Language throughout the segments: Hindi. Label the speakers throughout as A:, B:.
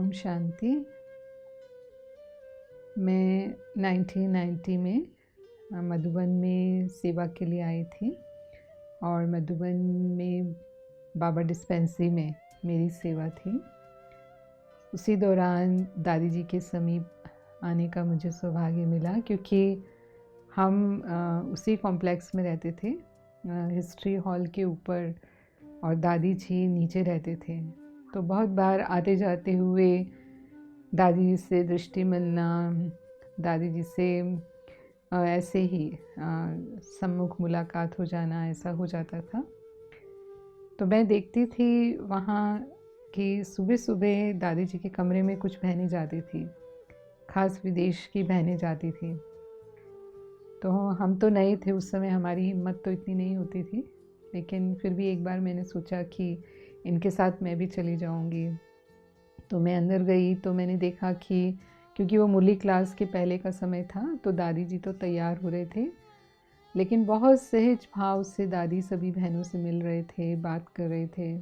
A: ओम शांति। मैं 1990 में मधुबन में सेवा के लिए आई थी और मधुबन में बाबा डिस्पेंसरी में मेरी सेवा थी। उसी दौरान दादी जी के समीप आने का मुझे सौभाग्य मिला, क्योंकि हम उसी कॉम्प्लेक्स में रहते थे, हिस्ट्री हॉल के ऊपर, और दादी जी नीचे रहते थे। तो बहुत बार आते जाते हुए दादी जी से दृष्टि मिलना, दादी जी से ऐसे ही सम्मुख मुलाकात हो जाना, ऐसा हो जाता था। तो मैं देखती थी वहाँ कि सुबह सुबह दादी जी के कमरे में कुछ बहनें जाती थी, खास विदेश की बहनें जाती थी। तो हम तो नए थे उस समय, हमारी हिम्मत तो इतनी नहीं होती थी, लेकिन फिर भी एक बार मैंने सोचा कि इनके साथ मैं भी चली जाऊंगी। तो मैं अंदर गई तो मैंने देखा कि क्योंकि वो मुरली क्लास के पहले का समय था, तो दादी जी तो तैयार हो रहे थे, लेकिन बहुत सहज भाव से दादी सभी बहनों से मिल रहे थे, बात कर रहे थे।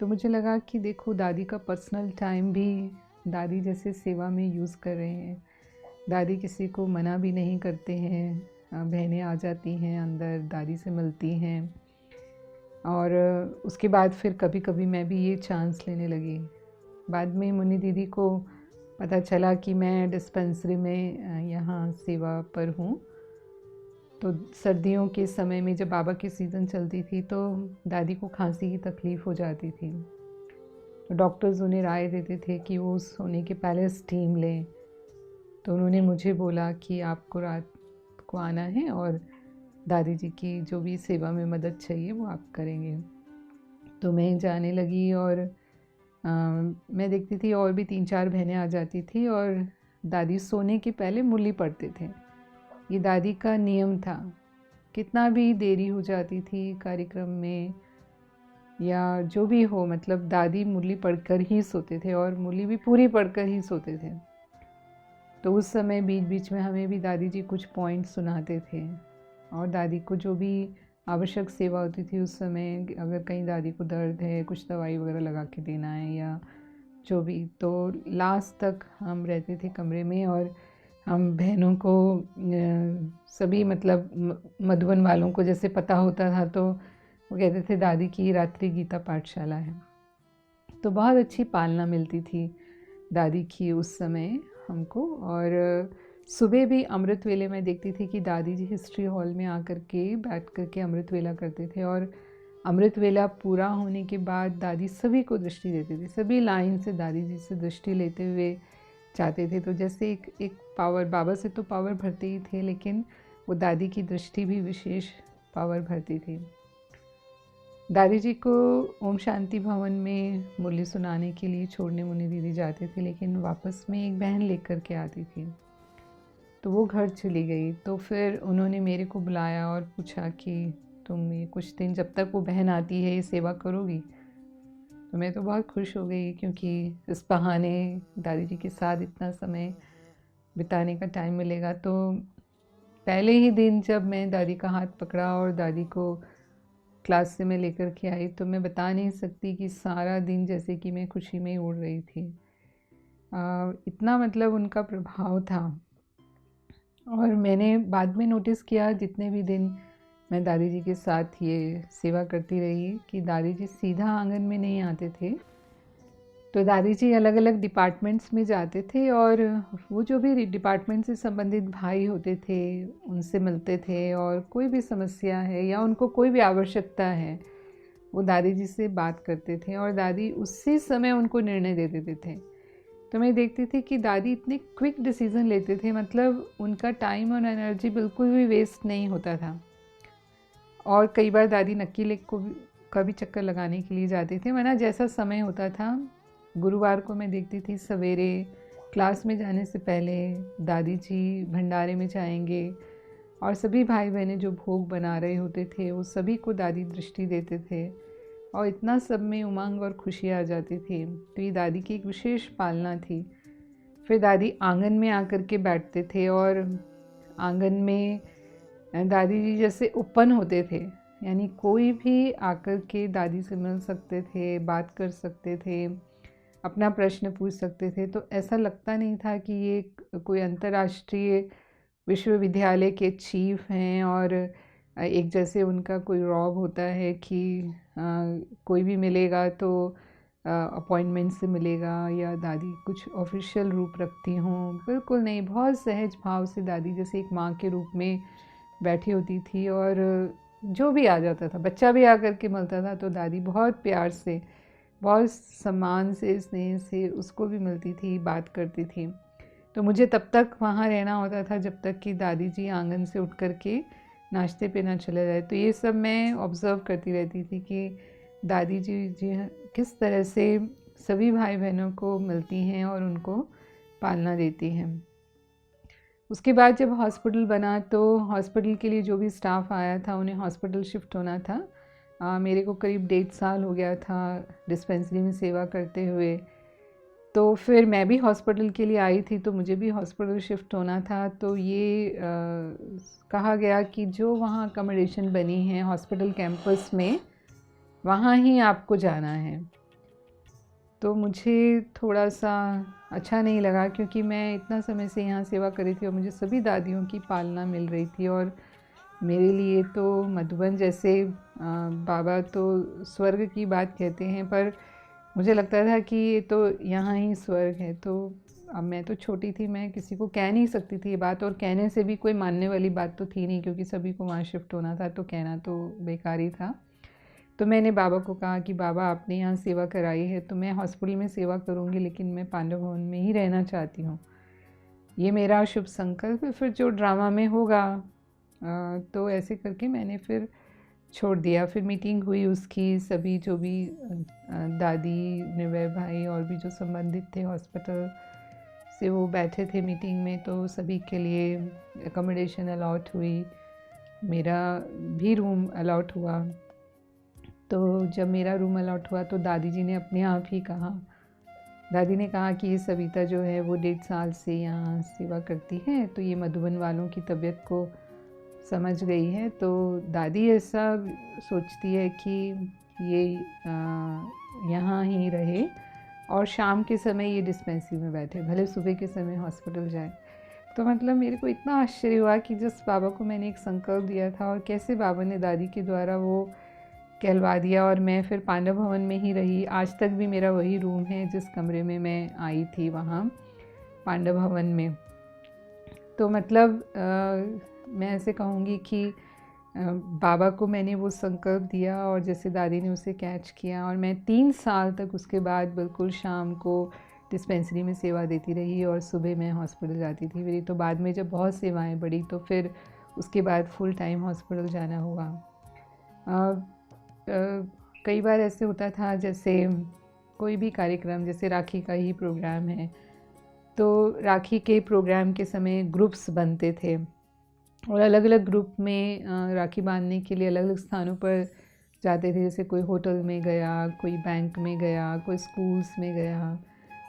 A: तो मुझे लगा कि देखो, दादी का पर्सनल टाइम भी दादी जैसे सेवा में यूज़ कर रहे हैं। दादी किसी को मना भी नहीं करते हैं, बहनें आ जाती हैं अंदर, दादी से मिलती हैं। और उसके बाद फिर कभी कभी मैं भी ये चांस लेने लगी। बाद में मुन्नी दीदी को पता चला कि मैं डिस्पेंसरी में यहाँ सेवा पर हूँ। तो सर्दियों के समय में जब बाबा की सीज़न चलती थी तो दादी को खांसी की तकलीफ़ हो जाती थी। तो डॉक्टर्स उन्हें राय देते थे कि वो सोने के पहले स्टीम लें। तो उन्होंने मुझे बोला कि आपको रात को आना है और दादी जी की जो भी सेवा में मदद चाहिए वो आप करेंगे। तो मैं जाने लगी और मैं देखती थी और भी 3-4 बहनें आ जाती थी और दादी सोने के पहले मुरली पढ़ते थे। ये दादी का नियम था। कितना भी देरी हो जाती थी कार्यक्रम में या जो भी हो, मतलब दादी मुरली पढ़कर ही सोते थे और मुरली भी पूरी पढ़कर ही सोते थे। तो उस समय बीच बीच में हमें भी दादी जी कुछ पॉइंट सुनाते थे और दादी को जो भी आवश्यक सेवा होती थी उस समय, अगर कहीं दादी को दर्द है, कुछ दवाई वगैरह लगा के देना है या जो भी, तो लास्ट तक हम रहते थे कमरे में। और हम बहनों को सभी, मतलब मधुबन वालों को जैसे पता होता था, तो वो कहते थे दादी की रात्रि गीता पाठशाला है। तो बहुत अच्छी पालना मिलती थी दादी की उस समय हमको। और सुबह भी अमृत वेले में देखती थी कि दादी जी हिस्ट्री हॉल में आकर के बैठ कर के अमृत वेला करते थे, और अमृत वेला पूरा होने के बाद दादी सभी को दृष्टि देते थे। सभी लाइन से दादी जी से दृष्टि लेते हुए जाते थे। तो जैसे एक पावर, बाबा से तो पावर भरते ही थे, लेकिन वो दादी की दृष्टि भी विशेष पावर भरती थी। दादी जी को ओम शांति भवन में मुरली सुनाने के लिए छोड़ने मुन्नी दीदी जाते थे, लेकिन वापस में एक बहन लेकर के आती थी। तो वो घर चली गई। तो फिर उन्होंने मेरे को बुलाया और पूछा कि तुम ये कुछ दिन, जब तक वो बहन आती है, ये सेवा करोगी? तो मैं तो बहुत खुश हो गई, क्योंकि इस बहाने दादी जी के साथ इतना समय बिताने का टाइम मिलेगा। तो पहले ही दिन जब मैं दादी का हाथ पकड़ा और दादी को क्लास से मैं लेकर के आई, तो मैं बता नहीं सकती कि सारा दिन जैसे कि मैं खुशी में उड़ रही थी। इतना मतलब उनका प्रभाव था। और मैंने बाद में नोटिस किया, जितने भी दिन मैं दादी जी के साथ ये सेवा करती रही, कि दादी जी सीधा आंगन में नहीं आते थे। तो दादी जी अलग अलग डिपार्टमेंट्स में जाते थे और वो जो भी डिपार्टमेंट से संबंधित भाई होते थे उनसे मिलते थे, और कोई भी समस्या है या उनको कोई भी आवश्यकता है, वो दादी जी से बात करते थे और दादी उसी समय उनको निर्णय दे देते थे। तो मैं देखती थी कि दादी इतने क्विक डिसीज़न लेते थे, मतलब उनका टाइम और एनर्जी बिल्कुल भी वेस्ट नहीं होता था। और कई बार दादी नक्की लेक को का भी चक्कर लगाने के लिए जाते थे, वरना जैसा समय होता था। गुरुवार को मैं देखती थी सवेरे क्लास में जाने से पहले दादी जी भंडारे में जाएंगे और सभी भाई बहनें जो भोग बना रहे होते थे वो सभी को दादी दृष्टि देते थे, और इतना सब में उमंग और खुशी आ जाती थी। तो ये दादी की एक विशेष पालना थी। फिर दादी आंगन में आकर के बैठते थे और आंगन में दादी जी जैसे ओपन होते थे, यानी कोई भी आकर के दादी से मिल सकते थे, बात कर सकते थे। अपना प्रश्न पूछ सकते थे। तो ऐसा लगता नहीं था कि ये कोई अंतर्राष्ट्रीय विश्वविद्यालय के चीफ हैं और एक जैसे उनका कोई रॉब होता है कि कोई भी मिलेगा तो अपॉइंटमेंट से मिलेगा या दादी कुछ ऑफिशियल रूप रखती हों। बिल्कुल नहीं, बहुत सहज भाव से दादी जैसे एक माँ के रूप में बैठी होती थी और जो भी आ जाता था, बच्चा भी आकर के मिलता था तो दादी बहुत प्यार से, बहुत सम्मान से, स्नेह से उसको भी मिलती थी, बात करती थी। तो मुझे तब तक वहाँ रहना होता था जब तक कि दादी जी आंगन से उठ कर के नाश्ते पे ना चले जाए। तो ये सब मैं ऑब्ज़र्व करती रहती थी कि दादी जी किस तरह से सभी भाई बहनों को मिलती हैं और उनको पालना देती हैं। उसके बाद जब हॉस्पिटल बना तो हॉस्पिटल के लिए जो भी स्टाफ आया था उन्हें हॉस्पिटल शिफ्ट होना था। मेरे को करीब 1.5 साल हो गया था डिस्पेंसरी में सेवा करते हुए। तो फिर मैं भी हॉस्पिटल के लिए आई थी तो मुझे भी हॉस्पिटल शिफ्ट होना था। तो ये कहा गया कि जो वहाँ अकोमोडेशन बनी है हॉस्पिटल कैंपस में, वहाँ ही आपको जाना है। तो मुझे थोड़ा सा अच्छा नहीं लगा क्योंकि मैं इतना समय से यहाँ सेवा कर रही थी और मुझे सभी दादियों की पालना मिल रही थी और मेरे लिए तो मधुबन जैसे बाबा तो स्वर्ग की बात कहते हैं, पर मुझे लगता था कि ये तो यहाँ ही स्वर्ग है। तो अब मैं तो छोटी थी, मैं किसी को कह नहीं सकती थी ये बात, और कहने से भी कोई मानने वाली बात तो थी नहीं क्योंकि सभी को वहाँ शिफ्ट होना था, तो कहना तो बेकार ही था। तो मैंने बाबा को कहा कि बाबा आपने यहाँ सेवा कराई है तो मैं हॉस्पिटल में सेवा करूँगी, लेकिन मैं पांडव भवन में ही रहना चाहती हूँ, ये मेरा शुभ संकल्प है, फिर जो ड्रामा में होगा। तो ऐसे करके मैंने फिर छोड़ दिया। फिर मीटिंग हुई उसकी, सभी जो भी दादी, निर्भय भाई और भी जो संबंधित थे हॉस्पिटल से वो बैठे थे मीटिंग में, तो सभी के लिए एकोमोडेशन अलॉट हुई, मेरा भी रूम अलॉट हुआ। तो जब मेरा रूम अलॉट हुआ तो दादी जी ने अपने आप ही कहा, दादी ने कहा कि ये सविता जो है वो 1.5 साल से यहाँ सेवा करती है तो ये मधुबन वालों की तबीयत को समझ गई है। तो दादी ऐसा सोचती है कि ये यहाँ ही रहे और शाम के समय ये डिस्पेंसरी में बैठे, भले सुबह के समय हॉस्पिटल जाए। तो मतलब मेरे को इतना आश्चर्य हुआ कि जिस बाबा को मैंने एक संकल्प दिया था और कैसे बाबा ने दादी के द्वारा वो कहलवा दिया, और मैं फिर पांडव भवन में ही रही। आज तक भी मेरा वही रूम है जिस कमरे में मैं आई थी वहाँ पांडव भवन में। तो मतलब मैं ऐसे कहूँगी कि बाबा को मैंने वो संकल्प दिया और जैसे दादी ने उसे कैच किया, और मैं 3 साल तक उसके बाद बिल्कुल शाम को डिस्पेंसरी में सेवा देती रही और सुबह मैं हॉस्पिटल जाती थी। मेरी तो बाद में जब बहुत सेवाएं बढ़ी तो फिर उसके बाद फुल टाइम हॉस्पिटल जाना हुआ। कई बार ऐसे होता था जैसे कोई भी कार्यक्रम, जैसे राखी का ही प्रोग्राम है तो राखी के प्रोग्राम के समय ग्रुप्स बनते थे और अलग अलग ग्रुप में राखी बांधने के लिए अलग अलग स्थानों पर जाते थे। जैसे कोई होटल में गया, कोई बैंक में गया, कोई स्कूल्स में गया,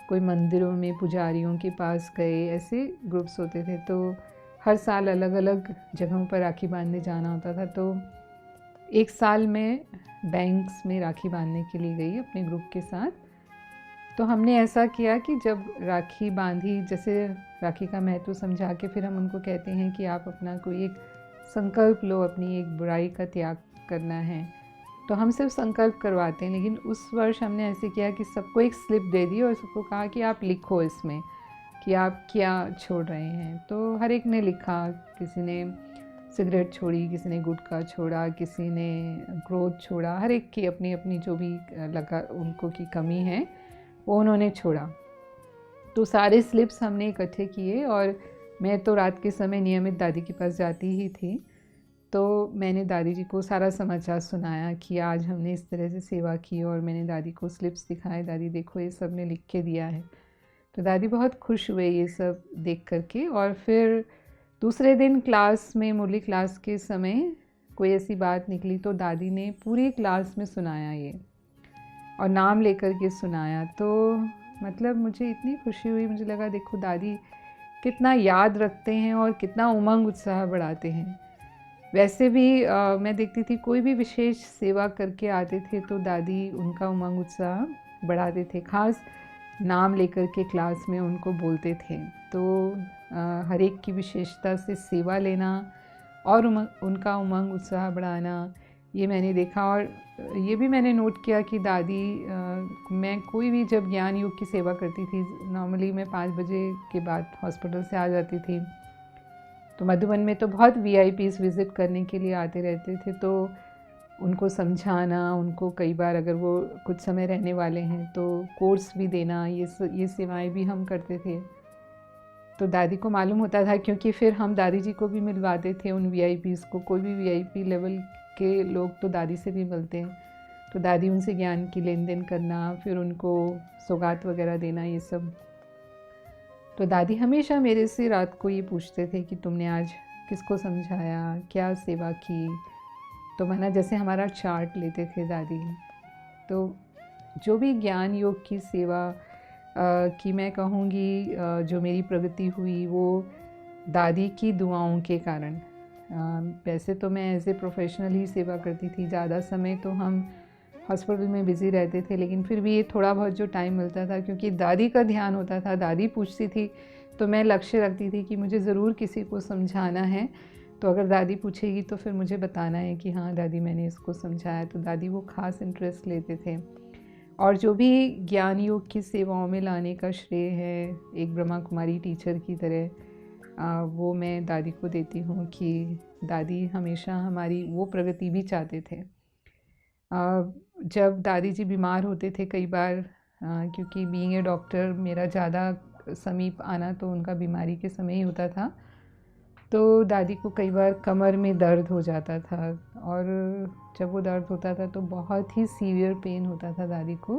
A: कोई मंदिरों में पुजारियों के पास गए, ऐसे ग्रुप्स होते थे। तो हर साल अलग अलग जगहों पर राखी बांधने जाना होता था। तो एक साल में बैंक्स में राखी बांधने के लिए गई अपने ग्रुप के साथ। तो हमने ऐसा किया कि जब राखी बांधी, जैसे राखी का महत्व समझा के फिर हम उनको कहते हैं कि आप अपना कोई एक संकल्प लो, अपनी एक बुराई का त्याग करना है, तो हम सिर्फ संकल्प करवाते हैं। लेकिन उस वर्ष हमने ऐसे किया कि सबको एक स्लिप दे दी और सबको कहा कि आप लिखो इसमें कि आप क्या छोड़ रहे हैं। तो हर एक ने लिखा, किसी ने सिगरेट छोड़ी, किसी ने गुटखा छोड़ा, किसी ने क्रोध छोड़ा, हर एक की अपनी अपनी जो भी लगा उनको की कमी है वो उन्होंने छोड़ा। तो सारे स्लिप्स हमने इकट्ठे किए और मैं तो रात के समय नियमित दादी के पास जाती ही थी। तो मैंने दादी जी को सारा समाचार सुनाया कि आज हमने इस तरह से सेवा की, और मैंने दादी को स्लिप्स दिखाए, दादी देखो ये सब ने लिख के दिया है। तो दादी बहुत खुश हुए ये सब देख करके। और फिर दूसरे दिन क्लास में, मुरली क्लास के समय कोई ऐसी बात निकली तो दादी ने पूरी क्लास में सुनाया ये, और नाम लेकर के सुनाया। तो मतलब मुझे इतनी खुशी हुई, मुझे लगा देखो दादी कितना याद रखते हैं और कितना उमंग उत्साह बढ़ाते हैं। वैसे भी मैं देखती थी कोई भी विशेष सेवा करके आते थे तो दादी उनका उमंग उत्साह बढ़ाते थे। खास नाम लेकर के क्लास में उनको बोलते थे। तो हर एक की विशेषता से सेवा लेना और उनका उमंग उत्साह बढ़ाना, ये मैंने देखा। और ये भी मैंने नोट किया कि दादी, मैं कोई भी जब ज्ञान योग की सेवा करती थी, नॉर्मली मैं 5 बजे के बाद हॉस्पिटल से आ जाती थी, तो मधुबन में तो बहुत वीआईपीस विज़िट करने के लिए आते रहते थे। तो उनको समझाना, उनको कई बार अगर वो कुछ समय रहने वाले हैं तो कोर्स भी देना, ये सेवाएं भी हम करते थे। तो दादी को मालूम होता था, क्योंकि फिर हम दादी जी को भी मिलवाते थे उन वीआईपीज़ को। कोई भी वीआईपी लेवल के लोग तो दादी से भी मिलते हैं, तो दादी उनसे ज्ञान की लेन देन करना, फिर उनको सौगात वगैरह देना, ये सब। तो दादी हमेशा मेरे से रात को ये पूछते थे कि तुमने आज किसको समझाया, क्या सेवा की। तो माना जैसे हमारा चार्ट लेते थे दादी। तो जो भी ज्ञान योग की सेवा की मैं कहूँगी, जो मेरी प्रगति हुई वो दादी की दुआओं के कारण। वैसे तो मैं एज ए प्रोफेशनल ही सेवा करती थी, ज़्यादा समय तो हम हॉस्पिटल में बिज़ी रहते थे, लेकिन फिर भी ये थोड़ा बहुत जो टाइम मिलता था, क्योंकि दादी का ध्यान होता था, दादी पूछती थी, तो मैं लक्ष्य रखती थी कि मुझे ज़रूर किसी को समझाना है। तो अगर दादी पूछेगी तो फिर मुझे बताना है कि हाँ दादी मैंने इसको समझाया। तो दादी वो ख़ास इंटरेस्ट लेते थे। और जो भी ज्ञान योग की सेवाओं में लाने का श्रेय है एक ब्रह्मा कुमारी टीचर की तरह, वो मैं दादी को देती हूँ कि दादी हमेशा हमारी वो प्रगति भी चाहते थे। जब दादी जी बीमार होते थे कई बार, क्योंकि बीइंग ए डॉक्टर मेरा ज़्यादा समीप आना तो उनका बीमारी के समय ही होता था, तो दादी को कई बार कमर में दर्द हो जाता था। और जब वो दर्द होता था तो बहुत ही सीवियर पेन होता था दादी को,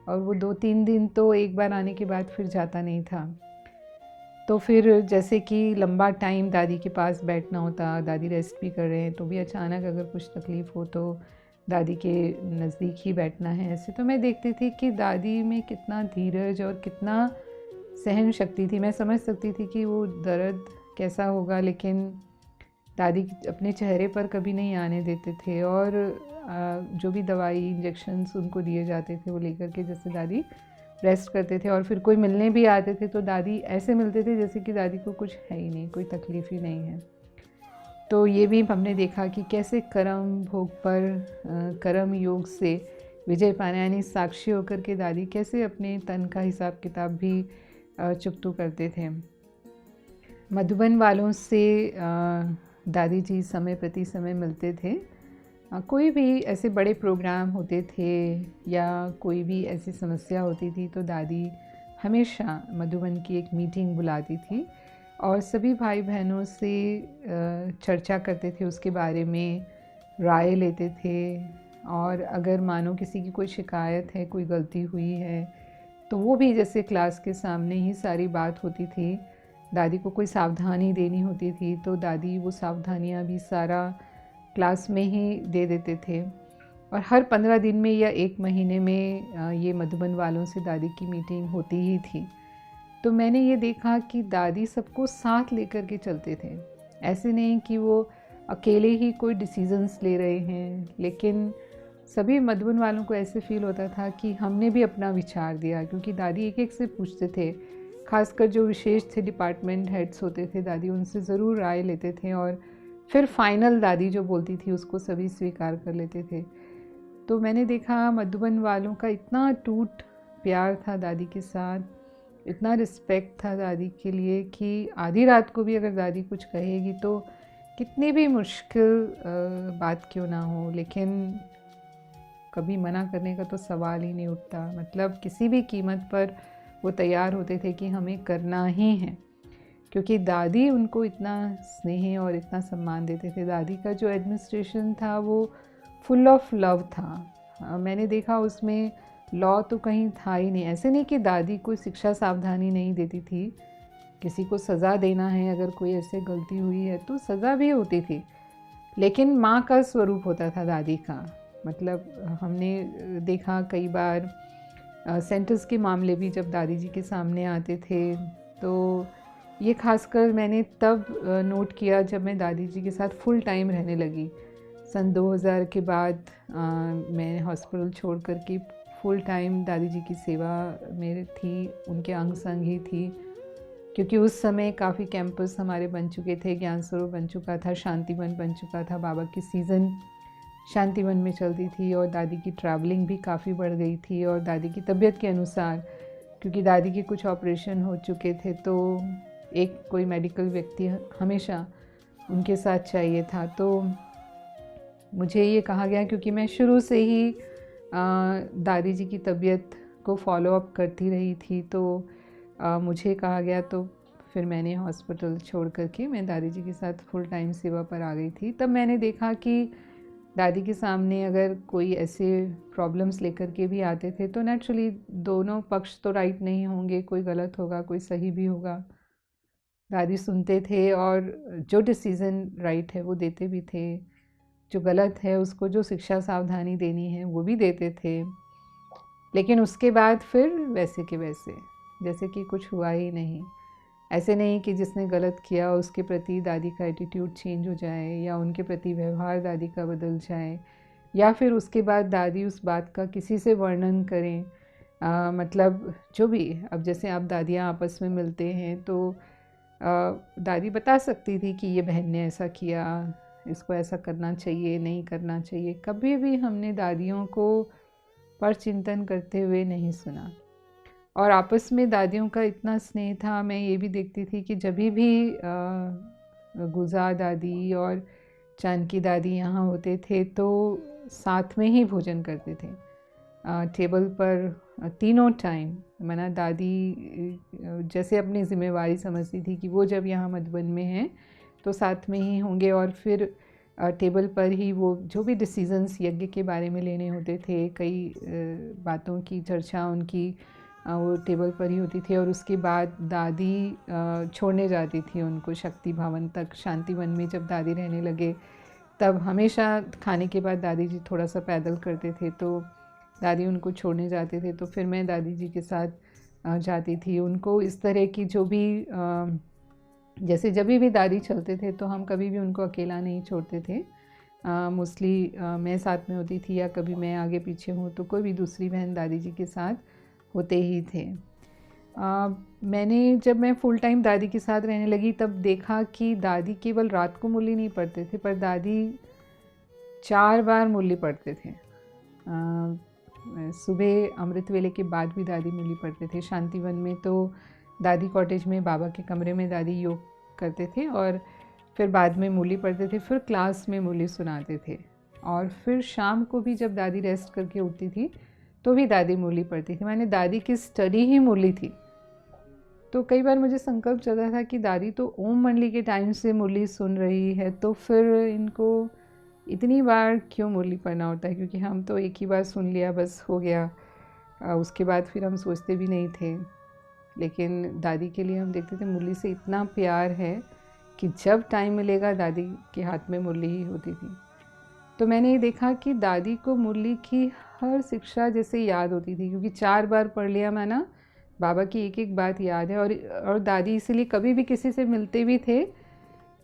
A: और वो 2-3 दिन तो एक बार आने के बाद फिर जाता नहीं था। तो फिर जैसे कि लंबा टाइम दादी के पास बैठना होता, दादी रेस्ट भी कर रहे हैं, तो भी अचानक अगर कुछ तकलीफ़ हो तो दादी के नज़दीक ही बैठना है। ऐसे तो मैं देखती थी कि दादी में कितना धीरज और कितना सहन शक्ति थी। मैं समझ सकती थी कि वो दर्द कैसा होगा, लेकिन दादी अपने चेहरे पर कभी नहीं आने देते थे। और जो भी दवाई इंजेक्शन्स उनको दिए जाते थे वो लेकर के जैसे दादी रेस्ट करते थे। और फिर कोई मिलने भी आते थे तो दादी ऐसे मिलते थे जैसे कि दादी को कुछ है ही नहीं, कोई तकलीफ़ ही नहीं है। तो ये भी हमने देखा कि कैसे कर्म भोग पर कर्म योग से विजय पाना, यानी साक्षी होकर के दादी कैसे अपने तन का हिसाब किताब भी चुकतू करते थे। मधुबन वालों से दादी जी समय प्रति समय मिलते थे। कोई भी ऐसे बड़े प्रोग्राम होते थे या कोई भी ऐसी समस्या होती थी तो दादी हमेशा मधुबन की एक मीटिंग बुलाती थी और सभी भाई बहनों से चर्चा करते थे, उसके बारे में राय लेते थे। और अगर मानो किसी की कोई शिकायत है, कोई गलती हुई है, तो वो भी जैसे क्लास के सामने ही सारी बात होती थी। दादी को कोई सावधानी देनी होती थी तो दादी वो सावधानियाँ भी सारा क्लास में ही दे देते थे। और हर 15 दिन में या 1 महीने में ये मधुबन वालों से दादी की मीटिंग होती ही थी। तो मैंने ये देखा कि दादी सबको साथ लेकर के चलते थे। ऐसे नहीं कि वो अकेले ही कोई डिसीजंस ले रहे हैं, लेकिन सभी मधुबन वालों को ऐसे फील होता था कि हमने भी अपना विचार दिया, क्योंकि दादी एक एक से पूछते थे। खासकर जो विशेष थे डिपार्टमेंट हेड्स होते थे, दादी उनसे ज़रूर राय लेते थे और फिर फाइनल दादी जो बोलती थी उसको सभी स्वीकार कर लेते थे। तो मैंने देखा मधुबन वालों का इतना टूट प्यार था दादी के साथ, इतना रिस्पेक्ट था दादी के लिए कि आधी रात को भी अगर दादी कुछ कहेगी तो कितनी भी मुश्किल बात क्यों ना हो, लेकिन कभी मना करने का तो सवाल ही नहीं उठता। मतलब किसी भी कीमत पर वो तैयार होते थे कि हमें करना ही है, क्योंकि दादी उनको इतना स्नेह और इतना सम्मान देते थे। दादी का जो एडमिनिस्ट्रेशन था वो फुल ऑफ लव था। मैंने देखा उसमें लॉ तो कहीं था ही नहीं। ऐसे नहीं कि दादी कोई शिक्षा सावधानी नहीं देती थी, किसी को सज़ा देना है, अगर कोई ऐसे गलती हुई है तो सज़ा भी होती थी, लेकिन माँ का स्वरूप होता था दादी का। मतलब हमने देखा कई बार सेंटर्स के मामले भी जब दादी जी के सामने आते थे, तो ये खासकर मैंने तब नोट किया जब मैं दादी जी के साथ फुल टाइम रहने लगी। सन 2000 के बाद मैं हॉस्पिटल छोड़ कर के फुल टाइम दादी जी की सेवा में थी, उनके अंग संग ही थी, क्योंकि उस समय काफ़ी कैंपस हमारे बन चुके थे, ज्ञान सरोवर बन चुका था, शांतिवन बन चुका था, बाबा की सीज़न शांतिवन में चलती थी और दादी की ट्रैवलिंग भी काफ़ी बढ़ गई थी। और दादी की तबीयत के अनुसार, क्योंकि दादी के कुछ ऑपरेशन हो चुके थे, तो एक कोई मेडिकल व्यक्ति हमेशा उनके साथ चाहिए था। तो मुझे ये कहा गया, क्योंकि मैं शुरू से ही दादी जी की तबीयत को फॉलो अप करती रही थी, तो मुझे कहा गया, तो फिर मैंने हॉस्पिटल छोड़ करके मैं दादी जी के साथ फुल टाइम सेवा पर आ गई थी। तब मैंने देखा कि दादी के सामने अगर कोई ऐसे प्रॉब्लम्स लेकर के भी आते थे, तो नेचुरली दोनों पक्ष तो राइट नहीं होंगे, कोई गलत होगा, कोई सही भी होगा। दादी सुनते थे और जो डिसीज़न राइट है वो देते भी थे, जो गलत है उसको जो शिक्षा सावधानी देनी है वो भी देते थे। लेकिन उसके बाद फिर वैसे के वैसे, जैसे कि कुछ हुआ ही नहीं। ऐसे नहीं कि जिसने गलत किया उसके प्रति दादी का एटीट्यूड चेंज हो जाए, या उनके प्रति व्यवहार दादी का बदल जाए, या फिर उसके बाद दादी उस बात का किसी से वर्णन करें। मतलब जो भी, अब जैसे आप दादियाँ आपस में मिलते हैं तो दादी बता सकती थी कि ये बहन ने ऐसा किया, इसको ऐसा करना चाहिए, नहीं करना चाहिए। कभी भी हमने दादियों को पर चिंतन करते हुए नहीं सुना। और आपस में दादियों का इतना स्नेह था, मैं ये भी देखती थी कि जब भी गुलजार दादी और जानकी दादी यहाँ होते थे तो साथ में ही भोजन करते थे, टेबल पर तीनों टाइम। मना दादी जैसे अपनी ज़िम्मेवारी समझती थी कि वो जब यहाँ मधुबन में हैं तो साथ में ही होंगे, और फिर टेबल पर ही वो जो भी डिसीजंस यज्ञ के बारे में लेने होते थे, कई बातों की चर्चा उनकी वो टेबल पर ही होती थी। और उसके बाद दादी छोड़ने जाती थी उनको शक्ति भवन तक। शांतिवन में जब दादी रहने लगे तब हमेशा खाने के बाद दादी जी थोड़ा सा पैदल करते थे, तो दादी उनको छोड़ने जाते थे, तो फिर मैं दादी जी के साथ जाती थी। उनको इस तरह की जो भी जैसे जब भी दादी चलते थे तो हम कभी भी उनको अकेला नहीं छोड़ते थे। मोस्टली मैं साथ में होती थी, या कभी मैं आगे पीछे हूँ तो कोई भी दूसरी बहन दादी जी के साथ होते ही थे। मैंने जब मैं फुल टाइम दादी के साथ रहने लगी तब देखा कि दादी केवल रात को मुरली नहीं पढ़ते थे, पर दादी 4 बार मुरली पढ़ते थे। सुबह अमृत वेले के बाद भी दादी मुरली पढ़ते थे। शांतिवन में तो दादी कॉटेज में बाबा के कमरे में दादी योग करते थे, और फिर बाद में मुरली पढ़ते थे, फिर क्लास में मुरली सुनाते थे। और फिर शाम को भी जब दादी रेस्ट करके उठती थी तो भी दादी मुरली पढ़ती थी। मैंने दादी की स्टडी ही मुरली थी। तो कई बार मुझे संकल्प चला था कि दादी तो ओम मंडली के टाइम से मुरली सुन रही है, तो फिर इनको इतनी बार क्यों मुरली पढ़ना होता है, क्योंकि हम तो एक ही बार सुन लिया बस हो गया, उसके बाद फिर हम सोचते भी नहीं थे। लेकिन दादी के लिए हम देखते थे मुरली से इतना प्यार है कि जब टाइम मिलेगा दादी के हाथ में मुरली ही होती थी। तो मैंने ये देखा कि दादी को मुरली की हर शिक्षा जैसे याद होती थी, क्योंकि 4 बार पढ़ लिया मैं ना, बाबा की एक एक बात याद है। और दादी इसीलिए कभी भी किसी से मिलते भी थे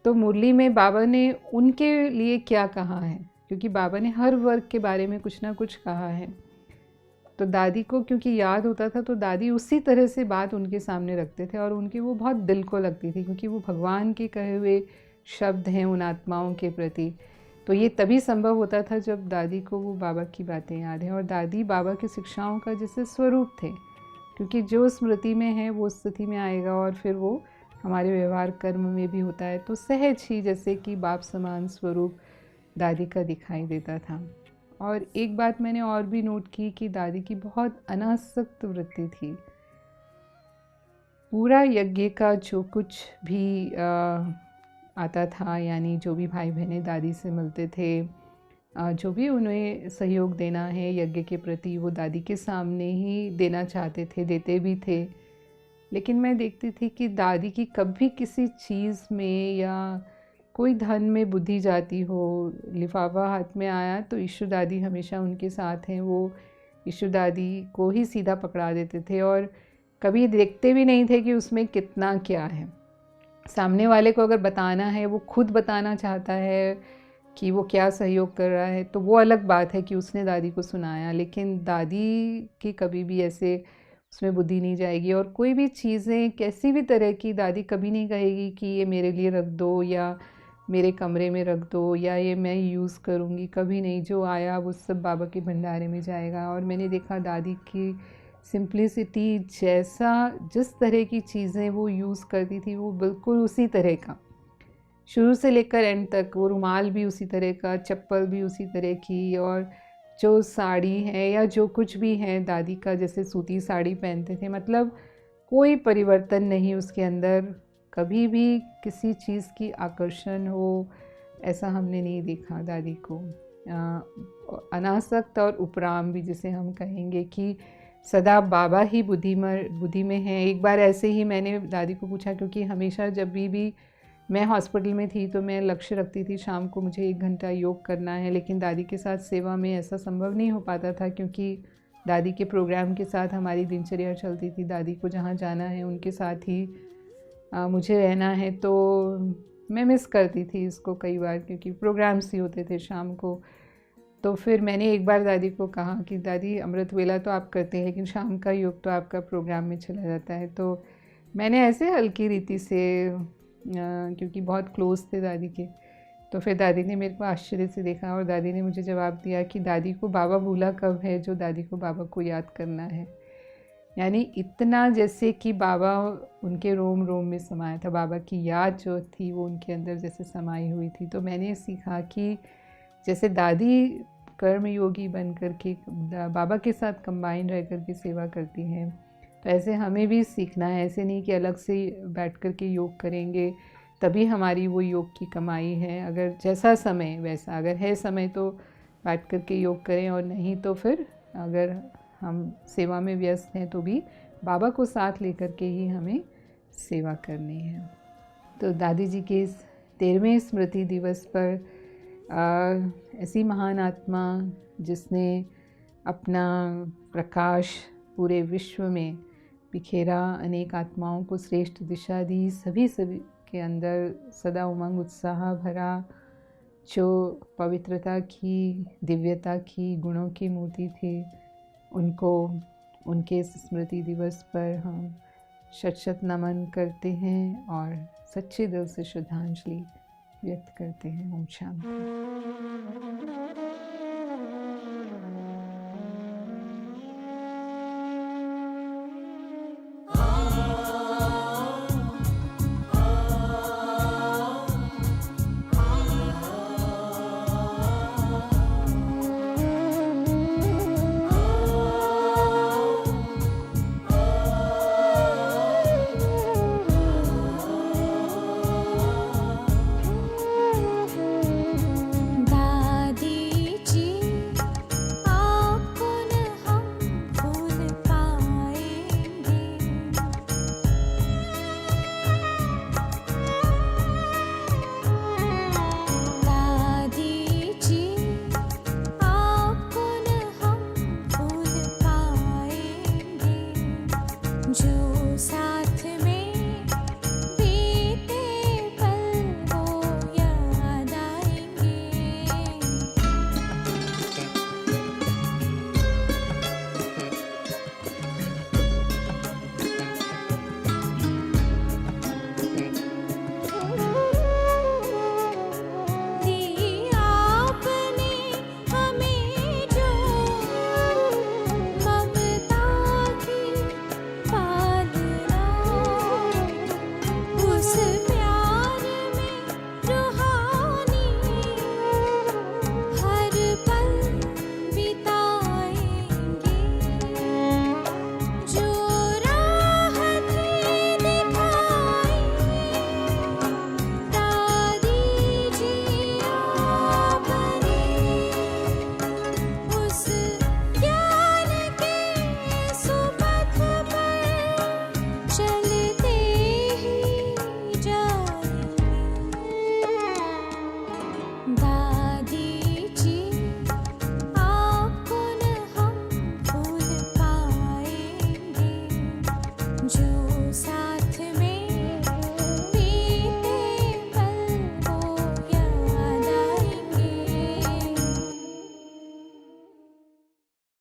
A: तो मुरली में बाबा ने उनके लिए क्या कहा है, क्योंकि बाबा ने हर वर्ग के बारे में कुछ ना कुछ कहा है। तो दादी को क्योंकि याद होता था तो दादी उसी तरह से बात उनके सामने रखते थे, और उनकी वो बहुत दिल को लगती थी, क्योंकि वो भगवान के कहे हुए शब्द हैं उन आत्माओं के प्रति। तो ये तभी संभव होता था जब दादी को वो बाबा की बातें याद हैं। और दादी बाबा की शिक्षाओं का जैसे स्वरूप थे, क्योंकि जो स्मृति में है वो स्थिति में आएगा, और फिर वो हमारे व्यवहार कर्म में भी होता है। तो सहज ही जैसे कि बाप समान स्वरूप दादी का दिखाई देता था। और एक बात मैंने और भी नोट की कि दादी की बहुत अनासक्त वृत्ति थी। पूरा यज्ञ का जो कुछ भी आता था, यानी जो भी भाई बहनें दादी से मिलते थे, जो भी उन्हें सहयोग देना है यज्ञ के प्रति, वो दादी के सामने ही देना चाहते थे, देते भी थे। लेकिन मैं देखती थी कि दादी की कभी किसी चीज़ में या कोई धन में बुद्धि जाती हो, लिफाफा हाथ में आया तो ईशु दादी हमेशा उनके साथ हैं, वो ईशु दादी को ही सीधा पकड़ा देते थे, और कभी देखते भी नहीं थे कि उसमें कितना क्या है। सामने वाले को अगर बताना है, वो खुद बताना चाहता है कि वो क्या सहयोग कर रहा है, तो वो अलग बात है कि उसने दादी को सुनाया, लेकिन दादी की कभी भी ऐसे उसमें बुद्धि नहीं जाएगी। और कोई भी चीज़ें कैसी भी तरह की दादी कभी नहीं कहेगी कि ये मेरे लिए रख दो या मेरे कमरे में रख दो या ये मैं यूज़ करूँगी, कभी नहीं। जो आया वो सब बाबा के भंडारे में जाएगा। और मैंने देखा दादी की सिंप्लिसिटी, जैसा जिस तरह की चीज़ें वो यूज़ करती थी वो बिल्कुल उसी तरह का, शुरू से लेकर एंड तक। वो रुमाल भी उसी तरह का, चप्पल भी उसी तरह की, और जो साड़ी है या जो कुछ भी है दादी का, जैसे सूती साड़ी पहनते थे, मतलब कोई परिवर्तन नहीं उसके अंदर। कभी भी किसी चीज़ की आकर्षण हो ऐसा हमने नहीं देखा दादी को। अनासक्त और उपराम भी जिसे हम कहेंगे कि सदा बाबा ही बुद्धि में हैं। एक बार ऐसे ही मैंने दादी को पूछा, क्योंकि हमेशा जब भी मैं हॉस्पिटल में थी तो मैं लक्ष्य रखती थी शाम को मुझे 1 घंटा योग करना है, लेकिन दादी के साथ सेवा में ऐसा संभव नहीं हो पाता था, क्योंकि दादी के प्रोग्राम के साथ हमारी दिनचर्या चलती थी। दादी को जहाँ जाना है उनके साथ ही मुझे रहना है, तो मैं मिस करती थी इसको कई बार, क्योंकि प्रोग्राम्स ही होते थे शाम को। तो फिर मैंने एक बार दादी को कहा कि दादी, अमृत वेला तो आप करते हैं लेकिन शाम का योग तो आपका प्रोग्राम में चला जाता है। तो मैंने ऐसे हल्की रीति से, क्योंकि बहुत क्लोज थे दादी के, तो फिर दादी ने मेरे को आश्चर्य से देखा और दादी ने मुझे जवाब दिया कि दादी को बाबा भूला कब है जो दादी को बाबा को याद करना है। यानी इतना जैसे कि बाबा उनके रोम रोम में समाया था, बाबा की याद जो थी वो उनके अंदर जैसे समाई हुई थी। तो मैंने सीखा कि जैसे दादी कर्म योगी बन कर के बाबा के साथ कंबाइन रह कर के सेवा करती हैं, तो ऐसे हमें भी सीखना है। ऐसे नहीं कि अलग से बैठ कर के योग करेंगे तभी हमारी वो योग की कमाई है। अगर जैसा समय वैसा, अगर है समय तो बैठ कर के योग करें, और नहीं तो फिर अगर हम सेवा में व्यस्त हैं तो भी बाबा को साथ लेकर के ही हमें सेवा करनी है। तो दादी जी के इस 13वें स्मृति दिवस पर ऐसी महान आत्मा जिसने अपना प्रकाश पूरे विश्व में बिखेरा, अनेक आत्माओं को श्रेष्ठ दिशा दी, सभी के अंदर सदा उमंग उत्साह भरा, जो पवित्रता की, दिव्यता की, गुणों की मूर्ति थी, उनको उनके स्मृति दिवस पर हम शत शत नमन करते हैं और सच्चे दिल से श्रद्धांजलि व्यक्त करते हैं। ओम शांति।